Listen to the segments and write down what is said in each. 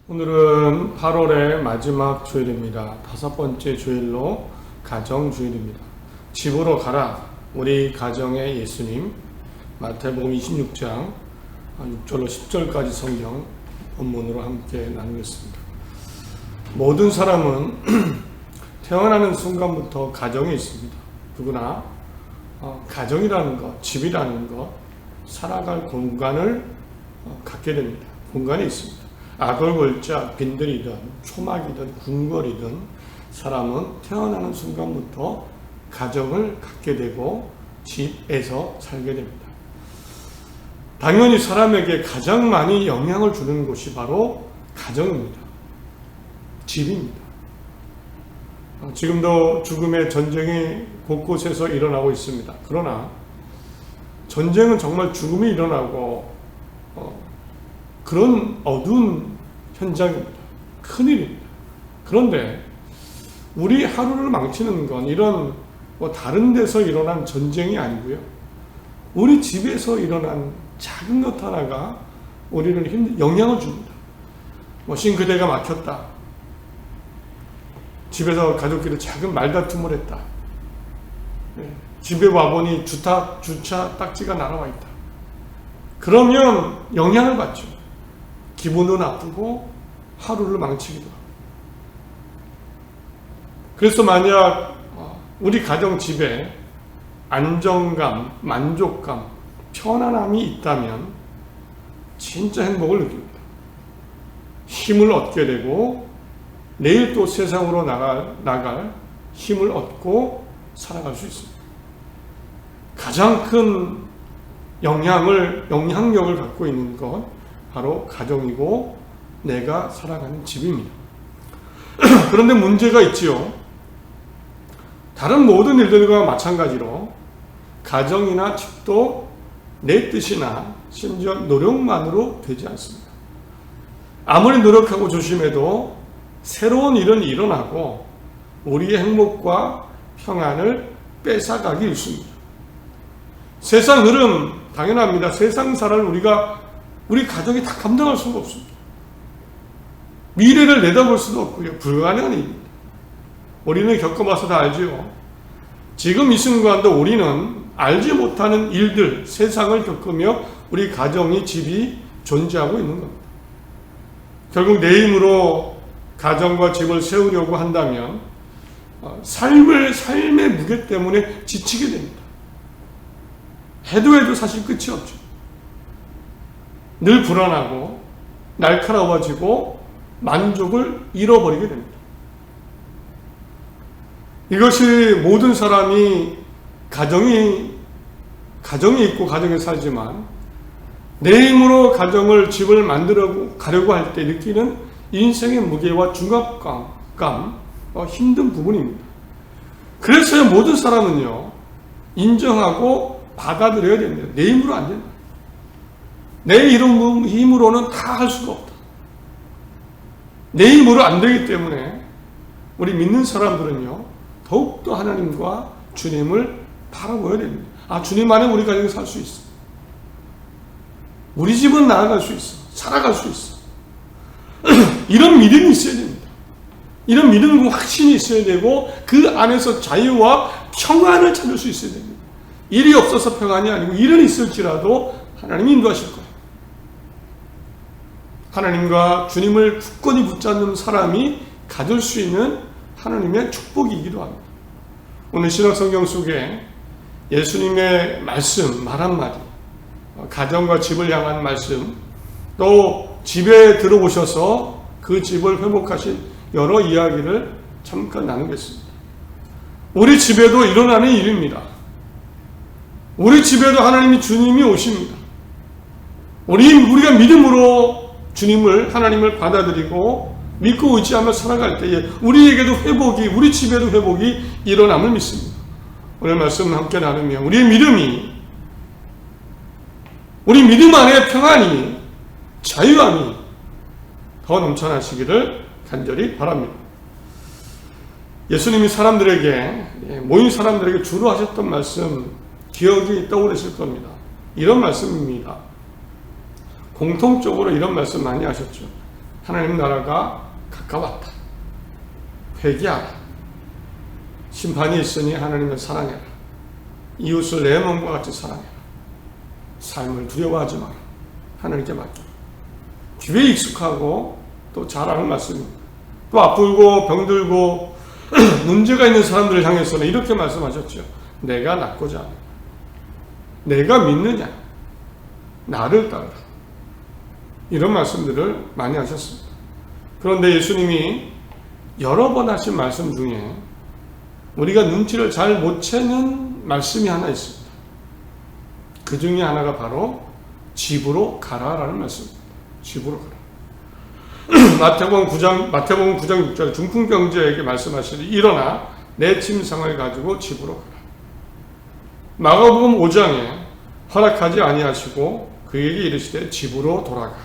오늘은 8월의 마지막 주일입니다. 5번째 주일로 가정주일입니다. 집으로 가라, 우리 가정의 예수님. 마태복음 26장 6절로 10절까지 성경 본문으로 함께 나누겠습니다. 모든 사람은 태어나는 순간부터 가정이 있습니다. 누구나 가정이라는 것, 집이라는 것, 살아갈 공간을 갖게 됩니다. 공간이 있습니다. 아골골짝, 빈들이든 초막이든 궁궐이든 사람은 태어나는 순간부터 가정을 갖게 되고 집에서 살게 됩니다. 당연히 사람에게 가장 많이 영향을 주는 곳이 바로 가정입니다. 집입니다. 지금도 죽음의 전쟁이 곳곳에서 일어나고 있습니다. 그러나 전쟁은 정말 죽음이 일어나고 그런 어두운 현장입니다. 큰일입니다. 그런데 우리 하루를 망치는 건 이런 다른 데서 일어난 전쟁이 아니고요. 우리 집에서 일어난 작은 것 하나가 우리를 영향을 줍니다. 싱크대가 막혔다. 집에서 가족끼리 작은 말다툼을 했다. 집에 와보니 주차 딱지가 날아와 있다. 그러면 영향을 받죠. 기분도 나쁘고 하루를 망치기도 하고. 그래서 만약 우리 가정 집에 안정감, 만족감, 편안함이 있다면 진짜 행복을 느낍니다. 힘을 얻게 되고 내일 또 세상으로 나갈 힘을 얻고 살아갈 수 있습니다. 가장 큰 영향력을 갖고 있는 것 바로 가정이고 내가 살아가는 집입니다. 그런데 문제가 있지요. 다른 모든 일들과 마찬가지로 가정이나 집도 내 뜻이나 심지어 노력만으로 되지 않습니다. 아무리 노력하고 조심해도 새로운 일은 일어나고 우리의 행복과 평안을 뺏어가기 일쑤입니다. 세상 흐름 당연합니다. 세상사를 우리 가족이 다 감당할 수가 없습니다. 미래를 내다볼 수도 없고요. 불가능한 일입니다. 우리는 겪어봐서 다 알지요. 지금 이 순간도 우리는 알지 못하는 일들, 세상을 겪으며 우리 가정이, 집이 존재하고 있는 겁니다. 결국 내 힘으로 가정과 집을 세우려고 한다면 삶의 무게 때문에 지치게 됩니다. 해도 사실 끝이 없죠. 늘 불안하고 날카로워지고 만족을 잃어버리게 됩니다. 이것이 모든 사람이 가정이 있고 가정에 살지만 내 힘으로 가정을, 집을 만들어 가려고 할 때 느끼는 인생의 무게와 중압감, 힘든 부분입니다. 그래서 모든 사람은요, 인정하고 받아들여야 됩니다. 내 힘으로 안 된다. 내 힘으로는 다 할 수가 없다. 내 힘으로 안 되기 때문에 우리 믿는 사람들은요, 더욱더 하나님과 주님을 바라보아야 됩니다. 주님 안에 우리 가정이 살 수 있어. 우리 집은 나아갈 수 있어. 살아갈 수 있어. 이런 믿음이 있어야 됩니다. 이런 믿음과 확신이 있어야 되고 그 안에서 자유와 평안을 찾을 수 있어야 됩니다. 일이 없어서 평안이 아니고 일은 있을지라도 하나님이 인도하실 거예요. 하나님과 주님을 굳건히 붙잡는 사람이 가질 수 있는 하나님의 축복이기도 합니다. 오늘 신약성경 속에 예수님의 말씀, 말 한마디, 가정과 집을 향한 말씀, 또 집에 들어오셔서 그 집을 회복하신 여러 이야기를 잠깐 나누겠습니다. 우리 집에도 일어나는 일입니다. 우리 집에도 주님이 오십니다. 우리가 믿음으로 하나님을 받아들이고 믿고 의지하며 살아갈 때에 우리에게도 우리 집에도 회복이 일어남을 믿습니다. 오늘 말씀 함께 나누며 우리 믿음 안에 평안이, 자유함이 더 넘쳐나시기를 간절히 바랍니다. 예수님이 모인 사람들에게 주로 하셨던 말씀, 기억이 떠오르실 겁니다. 이런 말씀입니다. 공통적으로 이런 말씀 많이 하셨죠. 하나님 나라가 가까웠다. 회개하라. 심판이 있으니 하나님을 사랑해라. 이웃을 내 몸과 같이 사랑해라. 삶을 두려워하지 마라. 하나님께 맡겨. 귀에 익숙하고 또 잘 아는 말씀입니다. 또 아프고 병들고 문제가 있는 사람들을 향해서는 이렇게 말씀하셨죠. 내가 낫고자 하느냐. 내가 믿느냐. 나를 따르라. 이런 말씀들을 많이 하셨습니다. 그런데 예수님이 여러 번 하신 말씀 중에 우리가 눈치를 잘 못 채는 말씀이 하나 있습니다. 그 중에 하나가 바로 집으로 가라라는 말씀입니다. 집으로 가라. 마태복음 9장 6절 중풍병자에게 말씀하시니 일어나 내 침상을 가지고 집으로 가라. 마가복음 5장에 허락하지 아니하시고 그에게 이르시되 집으로 돌아가.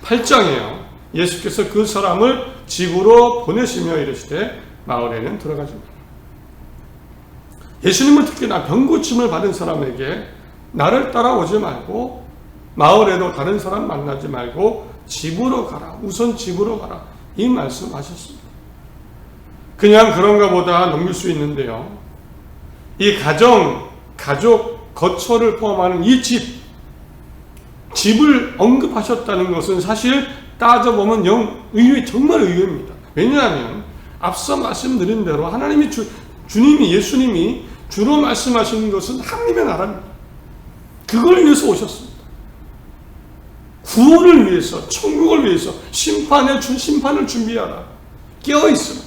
8장에요. 예수께서 그 사람을 집으로 보내시며 이르시되 마을에는 들어가지 마라. 예수님은 특히나 병고침을 받은 사람에게 나를 따라오지 말고 마을에도 다른 사람 만나지 말고 집으로 가라. 우선 집으로 가라. 이 말씀하셨습니다. 그냥 그런가 보다 넘길 수 있는데요. 이 가족, 거처를 포함하는 이 집을 언급하셨다는 것은 사실 따져보면 정말 의외입니다. 왜냐하면 앞서 말씀드린 대로 하나님이 예수님이 주로 말씀하시는 것은 하나님의 나라입니다. 그걸 위해서 오셨습니다. 구원을 위해서, 천국을 위해서, 심판을 준비하라. 깨어있으라.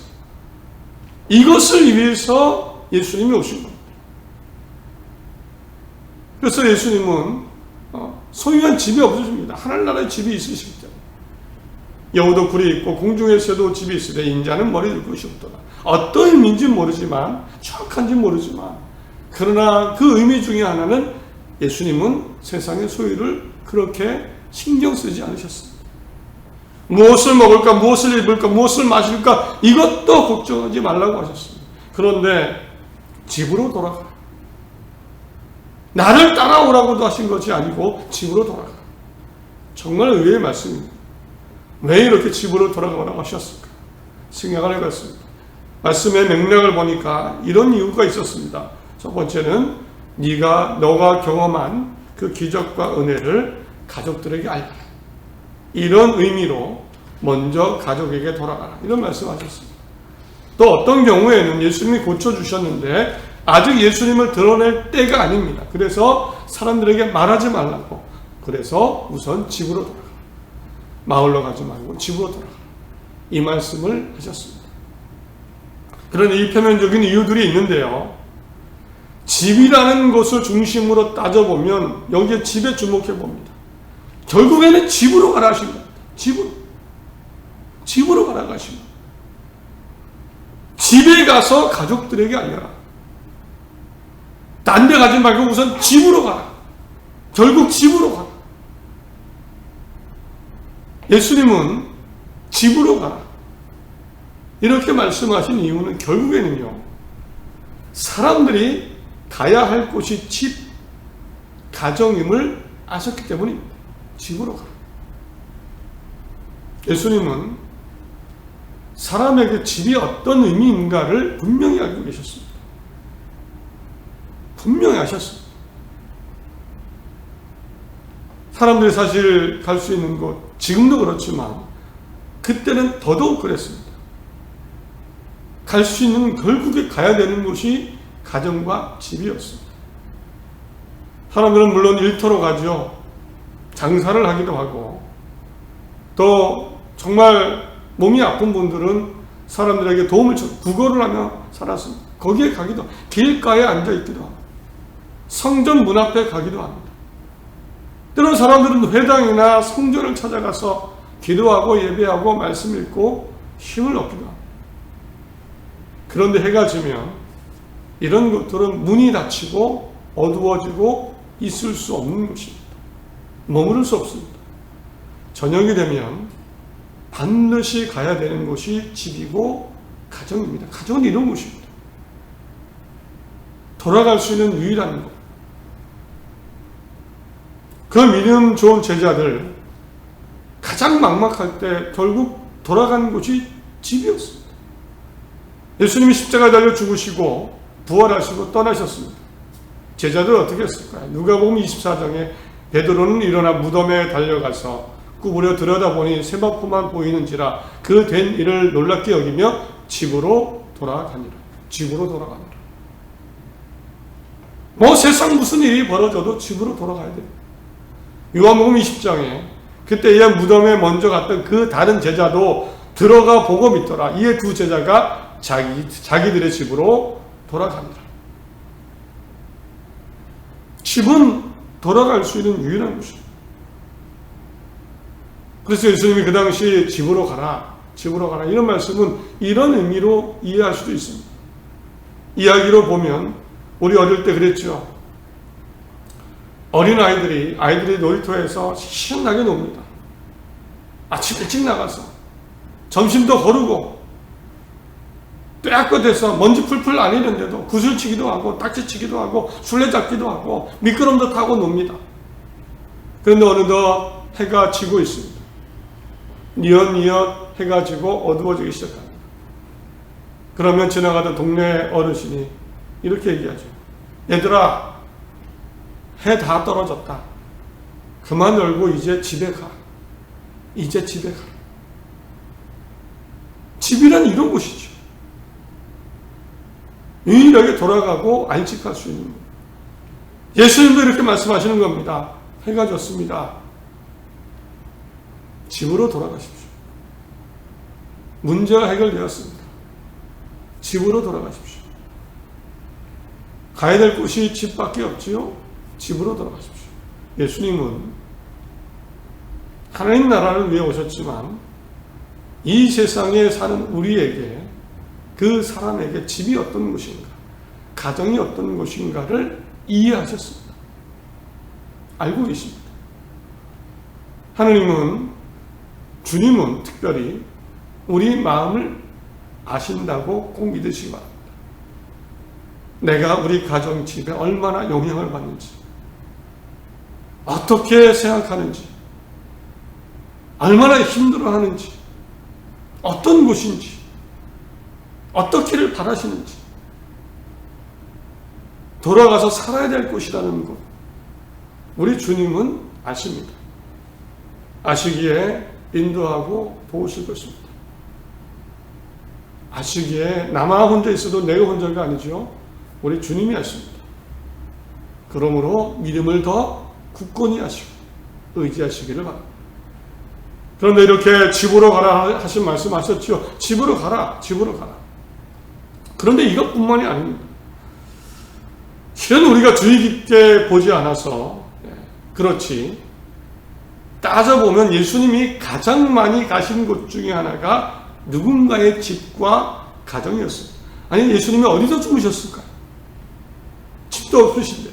이것을 위해서 예수님이 오신 겁니다. 그래서 예수님은 소유한 집이 없으십니다. 하늘나라에 집이 있으시기 때문에. 여우도 굴이 있고 공중에서도 집이 있으되 인자는 머리 들 것이 없도다. 어떤 의미인지 모르지만, 정확한지 모르지만, 그러나 그 의미 중에 하나는 예수님은 세상의 소유를 그렇게 신경 쓰지 않으셨습니다. 무엇을 먹을까, 무엇을 입을까, 무엇을 마실까, 이것도 걱정하지 말라고 하셨습니다. 그런데 집으로 돌아가. 나를 따라오라고도 하신 것이 아니고 집으로 돌아가. 정말 의외의 말씀입니다. 왜 이렇게 집으로 돌아가라고 하셨을까? 생각을 해봤습니다. 말씀의 맥락을 보니까 이런 이유가 있었습니다. 첫 번째는 너가 경험한 그 기적과 은혜를 가족들에게 알려라. 이런 의미로 먼저 가족에게 돌아가라. 이런 말씀하셨습니다. 또 어떤 경우에는 예수님이 고쳐주셨는데 아직 예수님을 드러낼 때가 아닙니다. 그래서 사람들에게 말하지 말라고. 그래서 우선 집으로 돌아가. 마을로 가지 말고 집으로 돌아가. 이 말씀을 하셨습니다. 그런데 이 표면적인 이유들이 있는데요. 집이라는 것을 중심으로 따져보면 여기에 집에 주목해 봅니다. 결국에는 집으로 가라 하신 겁니다. 집으로 가라 하신 겁니다. 집에 가서 가족들에게 알려라. 딴 데 가지 말고 우선 집으로 가라. 결국 집으로 가라. 예수님은 집으로 가라. 이렇게 말씀하신 이유는 결국에는요. 사람들이 가야 할 곳이 집, 가정임을 아셨기 때문입니다. 집으로 가라. 예수님은 사람에게 집이 어떤 의미인가를 분명히 알고 계셨습니다. 분명히 아셨습니다. 사람들이 사실 갈 수 있는 곳, 지금도 그렇지만 그때는 더더욱 그랬습니다. 갈 수 있는 결국에 가야 되는 곳이 가정과 집이었습니다. 사람들은 물론 일터로 가죠. 장사를 하기도 하고 또 정말 몸이 아픈 분들은 사람들에게 도움을 구걸을 하며 살았습니다. 거기에 가기도 하고 길가에 앉아있기도 하고 성전 문 앞에 가기도 합니다. 때로는 사람들은 회당이나 성전을 찾아가서 기도하고 예배하고 말씀 읽고 힘을 얻기도 합니다. 그런데 해가 지면 이런 것들은 문이 닫히고 어두워지고 있을 수 없는 것입니다. 머무를 수 없습니다. 저녁이 되면 반드시 가야 되는 곳이 집이고 가정입니다. 가정은 이런 곳입니다. 돌아갈 수 있는 유일한 곳. 그 믿음 좋은 제자들 가장 막막할 때 결국 돌아간 곳이 집이었습니다. 예수님이 십자가에 달려 죽으시고 부활하시고 떠나셨습니다. 제자들 어떻게 했을까요? 누가복음 24장에 베드로는 일어나 무덤에 달려가서 구부려 들여다보니 세마포만 보이는지라 그 된 일을 놀랍게 여기며 집으로 돌아가니라. 집으로 돌아가니라. 뭐 세상 무슨 일이 벌어져도 집으로 돌아가야 돼요. 요한복음 20장에 그때야 무덤에 먼저 갔던 그 다른 제자도 들어가 보고 믿더라. 이에 두 제자가 자기들의 집으로 돌아갑니다. 집은 돌아갈 수 있는 유일한 곳입니다. 그래서 예수님이 그 당시 집으로 가라 이런 말씀은 이런 의미로 이해할 수도 있습니다. 이야기로 보면 우리 어릴 때 그랬죠. 아이들이 놀이터에서 신나게 놉니다. 아침 일찍 나가서 점심도 거르고 떼약볕에서 먼지 풀풀 아니는데도 구슬치기도 하고 딱지치기도 하고 술래잡기도 하고 미끄럼도 타고 놉니다. 그런데 어느덧 해가 지고 있습니다. 뉘엿뉘엿 해가 지고 어두워지기 시작합니다. 그러면 지나가던 동네 어르신이 이렇게 얘기하죠. 얘들아, 해 다 떨어졌다. 그만 놀고 이제 집에 가. 이제 집에 가. 집이란 이런 곳이죠. 유일하게 돌아가고 안식할 수 있는 것. 예수님도 이렇게 말씀하시는 겁니다. 해가 졌습니다. 집으로 돌아가십시오. 문제가 해결되었습니다. 집으로 돌아가십시오. 가야 될 곳이 집밖에 없지요. 집으로 돌아가십시오. 예수님은 하나님 나라를 위해 오셨지만 이 세상에 사는 우리에게 그 사람에게 집이 어떤 곳인가, 가정이 어떤 곳인가를 이해하셨습니다. 알고 계십니다. 주님은 특별히 우리 마음을 아신다고 꼭 믿으시기 바랍니다. 내가 우리 가정 집에 얼마나 영향을 받는지, 어떻게 생각하는지, 얼마나 힘들어하는지, 어떤 곳인지, 어떻기를 바라시는지, 돌아가서 살아야 될 곳이라는 것, 우리 주님은 아십니다. 아시기에 인도하고 도우실 것입니다. 아시기에 나만 혼자 있어도 내가 혼자가 아니죠. 우리 주님이 아십니다. 그러므로 믿음을 더 굳건히 하시고 의지하시기를 바랍니다. 그런데 이렇게 집으로 가라 하신 말씀하셨죠. 집으로 가라. 그런데 이것뿐만이 아닙니다. 실은 우리가 주의 깊게 보지 않아서 그렇지, 따져보면 예수님이 가장 많이 가신 곳 중에 하나가 누군가의 집과 가정이었습니다. 아니, 예수님이 어디서 주무셨을까요? 집도 없으신데.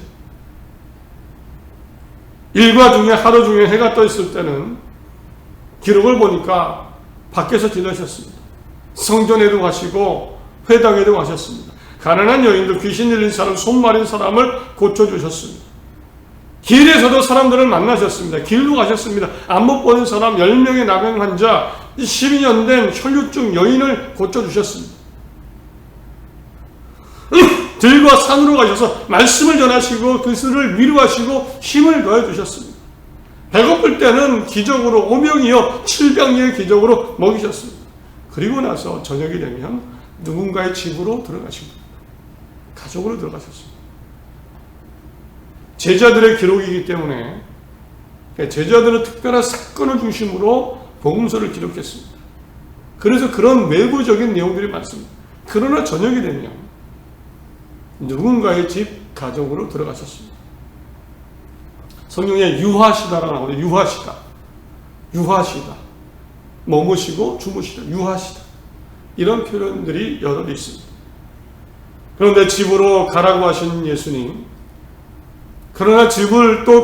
일과 중에 하루 중에 해가 떠 있을 때는 기록을 보니까 밖에서 지내셨습니다. 성전에도 가시고 회당에도 가셨습니다. 가난한 여인들, 귀신 들린 사람, 손 마른 사람을 고쳐주셨습니다. 길에서도 사람들을 만나셨습니다. 길도 가셨습니다. 안 못 보는 사람 10명의 나병 환자, 12년 된 혈류증 여인을 고쳐주셨습니다. 들과 산으로 가셔서 말씀을 전하시고 그들을 위로하시고 힘을 더해주셨습니다. 배고플 때는 기적으로 5명이요 7병의 기적으로 먹이셨습니다. 그리고 나서 저녁이 되면 누군가의 집으로 들어가십니다. 가족으로 들어가셨습니다. 제자들의 기록이기 때문에 제자들은 특별한 사건을 중심으로 복음서를 기록했습니다. 그래서 그런 외부적인 내용들이 많습니다. 그러나 저녁이 되면 누군가의 집, 가정으로 들어가셨습니다. 성경에 유하시다라고 나오는데 유하시다. 머무시고 주무시다. 유하시다. 이런 표현들이 여러 있습니다. 그런데 집으로 가라고 하신 예수님, 그러나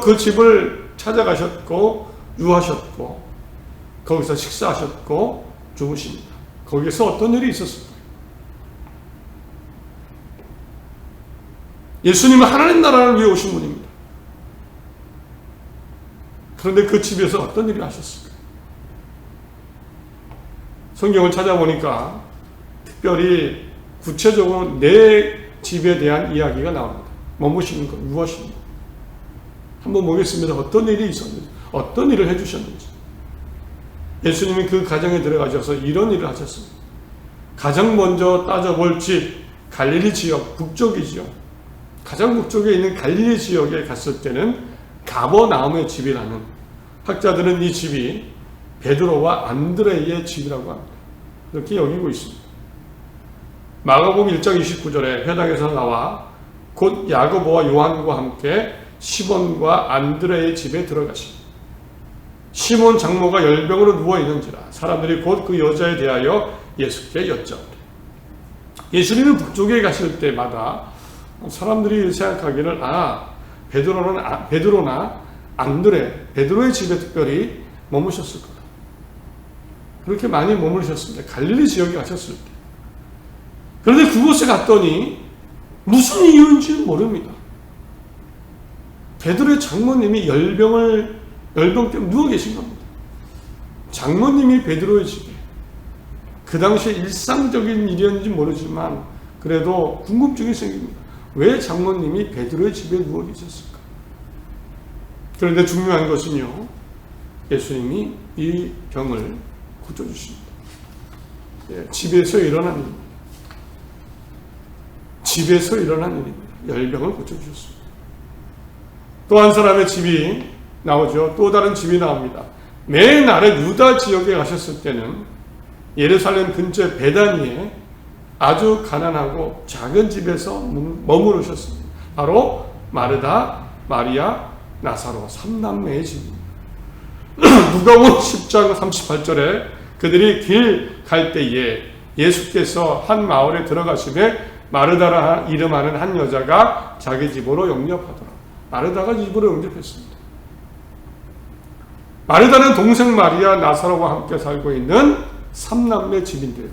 그 집을 찾아가셨고 유하셨고 거기서 식사하셨고 주무십니다. 거기서 어떤 일이 있었을까요? 예수님은 하나님 나라를 위해 오신 분입니다. 그런데 그 집에서 어떤 일을 하셨을까요? 성경을 찾아보니까 특별히 구체적으로 내 집에 대한 이야기가 나옵니다. 머무시는 것, 무엇이는 것. 한번 보겠습니다. 어떤 일이 있었는지, 어떤 일을 해주셨는지. 예수님이 그 가정에 들어가셔서 이런 일을 하셨습니다. 가장 먼저 따져볼 집, 갈릴리 지역, 북쪽이지요. 가장 북쪽에 있는 갈릴리 지역에 갔을 때는 가버나움의 집이라는, 학자들은 이 집이 베드로와 안드레의 집이라고 합니다. 그렇게 여기고 있습니다. 마가복음 1장 29절에 회당에서 나와 곧 야고보와 요한과 함께 시몬과 안드레의 집에 들어가십니다. 시몬 장모가 열병으로 누워있는지라 사람들이 곧 그 여자에 대하여 예수께 여쭤오되, 예수님은 북쪽에 가실 때마다 사람들이 생각하기를 베드로나 안드레, 베드로의 집에 특별히 머무셨을 거다. 그렇게 많이 머무르셨습니다. 갈릴리 지역에 가셨을 때. 그런데 그곳에 갔더니 무슨 이유인지는 모릅니다. 베드로의 장모님이 열병 때문에 누워 계신 겁니다. 장모님이 베드로의 집에, 그 당시에 일상적인 일이었는지 모르지만 그래도 궁금증이 생깁니다. 왜 장모님이 베드로의 집에 누워 계셨을까? 그런데 중요한 것은요, 예수님이 이 병을 고쳐주십니다. 집에서 일어난 일입니다. 집에서 일어난 일입니다. 열병을 고쳐주셨습니다. 또 한 사람의 집이 나오죠. 또 다른 집이 나옵니다. 맨 아래 유다 지역에 가셨을 때는 예루살렘 근처 베다니에 아주 가난하고 작은 집에서 머무르셨습니다. 바로 마르다, 마리아, 나사로 3남매의 집입니다. 누가복음 10장 38절에 그들이 길 갈 때에 예수께서 한 마을에 들어가시매 마르다라 이름하는 한 여자가 자기 집으로 영접하더라. 마르다가 집으로 영접했습니다. 마르다는 동생 마리아, 나사로와 함께 살고 있는 3남매 집인데요.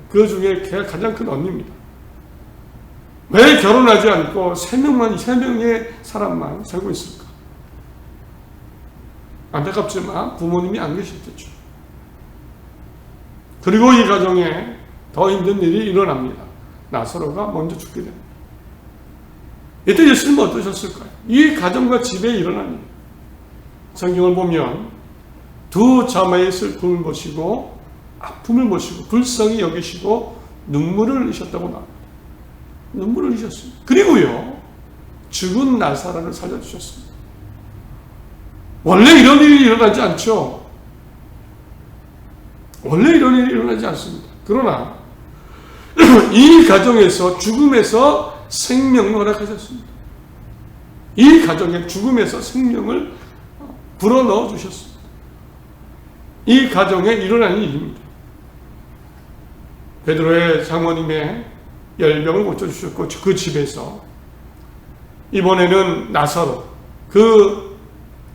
그 중에 걔가 가장 큰 언니입니다. 왜 결혼하지 않고 3명의 사람만 살고 있을까? 안타깝지만 부모님이 안 계실 때죠. 그리고 이 가정에 더 힘든 일이 일어납니다. 나사로가 먼저 죽게 됩니다. 이때 예수님은 어떠셨을까요? 이 가정과 집에 일어난 일. 성경을 보면 두 자매의 슬픔을 보시고 아픔을 보시고 불쌍히 여기시고 눈물을 흘리셨다고 나옵니다. 눈물을 흘리셨습니다. 그리고요, 죽은 나사로를 살려주셨습니다. 원래 이런 일이 일어나지 않죠. 원래 이런 일이 일어나지 않습니다. 그러나 이 가정에서 죽음에서 생명을 허락하셨습니다. 이 가정에 죽음에서 생명을 불어넣어 주셨습니다. 이 가정에 일어난 일입니다. 베드로의 장모님의 열병을 고쳐주셨고 그 집에서 이번에는 나사로, 그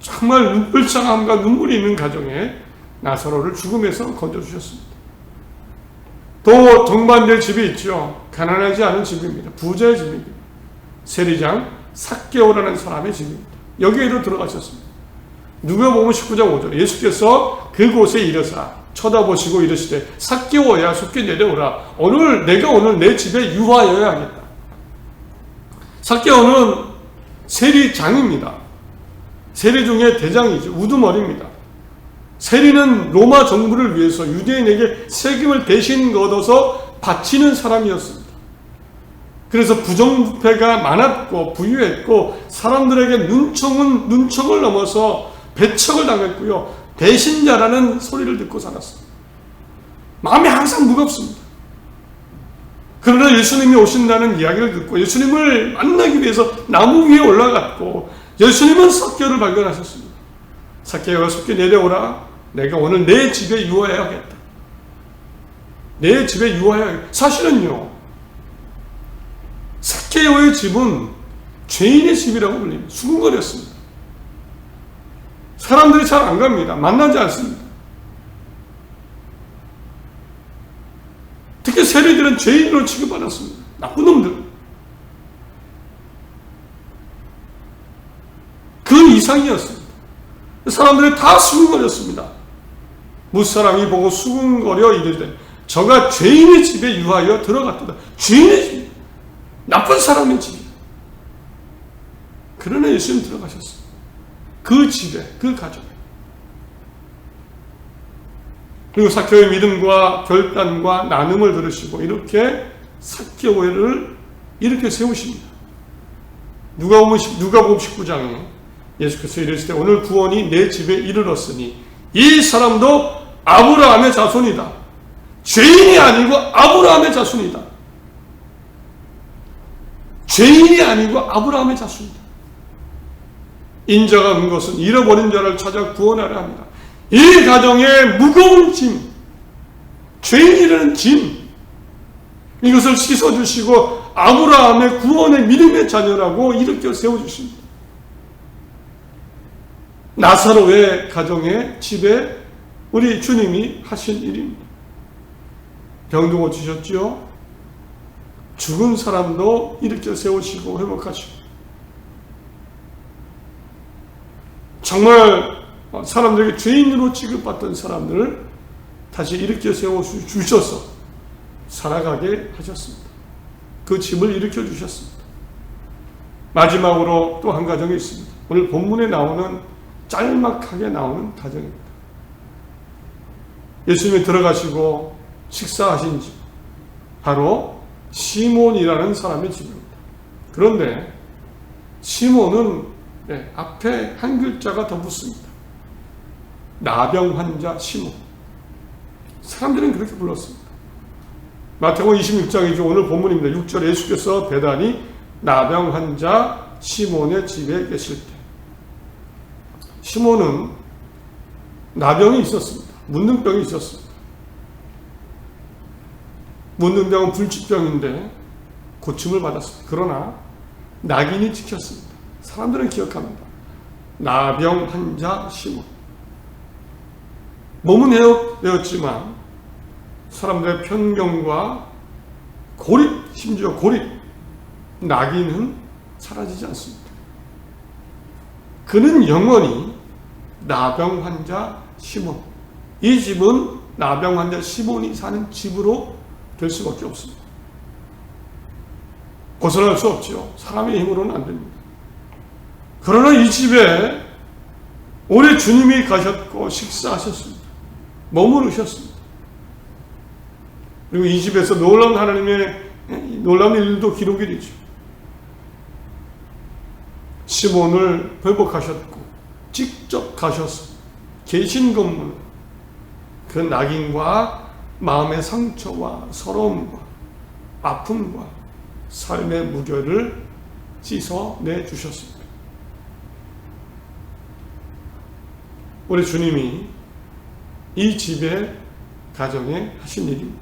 정말 불쌍함과 눈물이 있는 가정에 나사로를 죽음에서 건져주셨습니다. 또 동반될 집이 있죠. 가난하지 않은 집입니다. 부자의 집입니다. 세리장 삭개오라는 사람의 집입니다. 여기에도 들어가셨습니다. 누가복음 19장 5절, 예수께서 그곳에 이르사 쳐다보시고 이르시되 삭개오야 속히 내려오라. 내가 오늘 내 집에 유하여야 하겠다. 삭개오는 세리장입니다. 세리 중에 대장이죠. 우두머리입니다. 세리는 로마 정부를 위해서 유대인에게 세금을 대신 걷어서 바치는 사람이었습니다. 그래서 부정부패가 많았고 부유했고 사람들에게 눈총을 넘어서 배척을 당했고요. 배신자라는 소리를 듣고 살았습니다. 마음이 항상 무겁습니다. 그러나 예수님이 오신다는 이야기를 듣고 예수님을 만나기 위해서 나무 위에 올라갔고 예수님은 삭개오를 발견하셨습니다. 삭개오가 속히 내려오라. 내가 오늘 내 집에 유하여야겠다. 내 집에 유하여야겠다. 사실은요, 삭개오의 집은 죄인의 집이라고 불립니다. 수군거리였습니다. 사람들이 잘 안 갑니다. 만나지 않습니다. 특히 세리들은 죄인으로 취급받았습니다. 나쁜 놈들. 그 이상이었습니다. 사람들이 다 수군거렸습니다. 무사람이 보고 수군거려 이르되 저가 죄인의 집에 유하여 들어갔도다. 죄인의 집, 나쁜 사람의 집이다. 그러나 예수님 들어가셨어요. 그 집에, 그 가정에. 그리고 삭개오의 믿음과 결단과 나눔을 들으시고 이렇게 삭개오를 이렇게 세우십니다. 누가복음 19장에 예수께서 이르실 때 오늘 구원이 내 집에 이르렀으니 이 사람도 아브라함의 자손이다. 죄인이 아니고 아브라함의 자손이다. 죄인이 아니고 아브라함의 자손이다. 인자가 온 것은 잃어버린 자를 찾아 구원하려 합니다. 이 가정의 무거운 짐, 죄인이라는 짐, 이것을 씻어주시고 아브라함의 구원의 믿음의 자녀라고 일으켜 세워주십니다. 나사로의 가정의 집에 우리 주님이 하신 일입니다. 병도 고치셨지요. 죽은 사람도 일으켜 세우시고 회복하시고, 정말 사람들에게 죄인으로 취급받던 사람들을 다시 일으켜 세워주셔서 살아가게 하셨습니다. 그 집을 일으켜 주셨습니다. 마지막으로 또 한 가정이 있습니다. 오늘 본문에 나오는 짤막하게 나오는 가정입니다. 예수님이 들어가시고 식사하신 집, 바로 시몬이라는 사람의 집입니다. 그런데 시몬은 앞에 한 글자가 더 붙습니다. 나병 환자 시몬. 사람들은 그렇게 불렀습니다. 마태복음 26장이죠. 오늘 본문입니다. 6절에 예수께서 배단이 나병 환자 시몬의 집에 계실 때, 시몬은 나병이 있었습니다. 문둥병이 있었습니다. 문둥병은 불치병인데 고침을 받았습니다. 그러나 낙인이 찍혔습니다. 사람들은 기억합니다. 나병 환자 시몬. 몸은 헤어되었지만 사람들의 편견과 고립, 심지어 고립, 낙인은 사라지지 않습니다. 그는 영원히 나병 환자 시몬, 이 집은 나병 환자 시몬이 사는 집으로 될 수밖에 없습니다. 벗어날 수 없죠. 사람의 힘으로는 안 됩니다. 그러나 이 집에 올해 주님이 가셨고 식사하셨습니다. 머무르셨습니다. 그리고 이 집에서 놀라운 하나님의 놀라운 일도 기록이 되죠. 시몬을 회복하셨고 직접 가셔서 계신 건물, 그 낙인과 마음의 상처와 서러움과 아픔과 삶의 무게를 씻어내 주셨습니다. 우리 주님이 이 집의 가정에 하신 일입니다.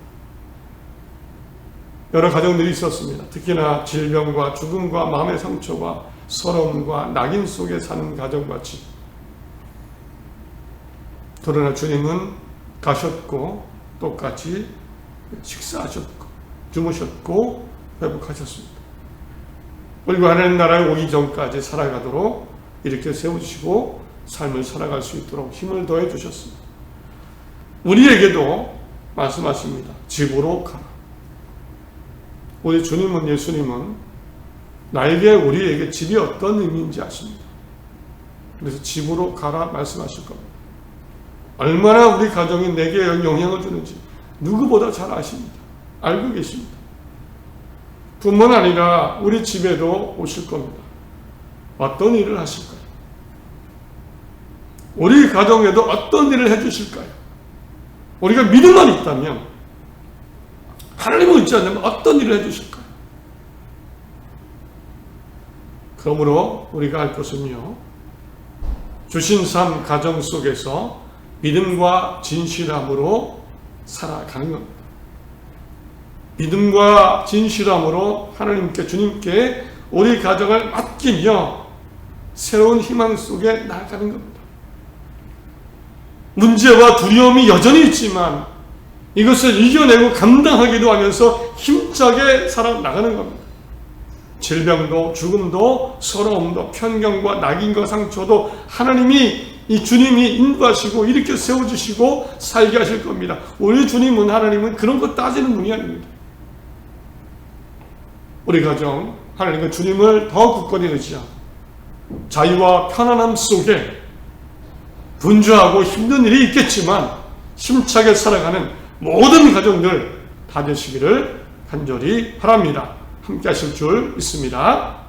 여러 가정들이 있었습니다. 특히나 질병과 죽음과 마음의 상처와 서러움과 낙인 속에 사는 가정과 집. 그러나 주님은 가셨고 똑같이 식사하셨고 주무셨고 회복하셨습니다. 그리고 하나님 나라에 오기 전까지 살아가도록 이렇게 세우시고 삶을 살아갈 수 있도록 힘을 더해 주셨습니다. 우리에게도 말씀하십니다. 집으로 가라. 우리 주님은, 예수님은 나에게, 우리에게 집이 어떤 의미인지 아십니다. 그래서 집으로 가라 말씀하실 겁니다. 얼마나 우리 가정이 내게 영향을 주는지 누구보다 잘 아십니다. 알고 계십니다. 뿐만 아니라 우리 집에도 오실 겁니다. 어떤 일을 하실까요? 우리 가정에도 어떤 일을 해주실까요? 우리가 믿음만 있다면, 하나님을 믿지 않으면 어떤 일을 해주실까요? 그러므로 우리가 할 것은요, 주신 삶 가정 속에서 믿음과 진실함으로 살아가는 겁니다. 믿음과 진실함으로 하나님께, 주님께 우리 가정을 맡기며 새로운 희망 속에 나아가는 겁니다. 문제와 두려움이 여전히 있지만 이것을 이겨내고 감당하기도 하면서 힘차게 살아나가는 겁니다. 질병도 죽음도 서러움도 편견과 낙인과 상처도 하나님이 이 주님이 인도하시고 이렇게 세워주시고 살게 하실 겁니다. 우리 주님은, 하나님은 그런 거 따지는 분이 아닙니다. 우리 가정, 하나님과 주님을 더 굳건히 의지하고 자유와 편안함 속에 분주하고 힘든 일이 있겠지만 힘차게 살아가는 모든 가정들 다 되시기를 간절히 바랍니다. 함께 하실 줄 믿습니다.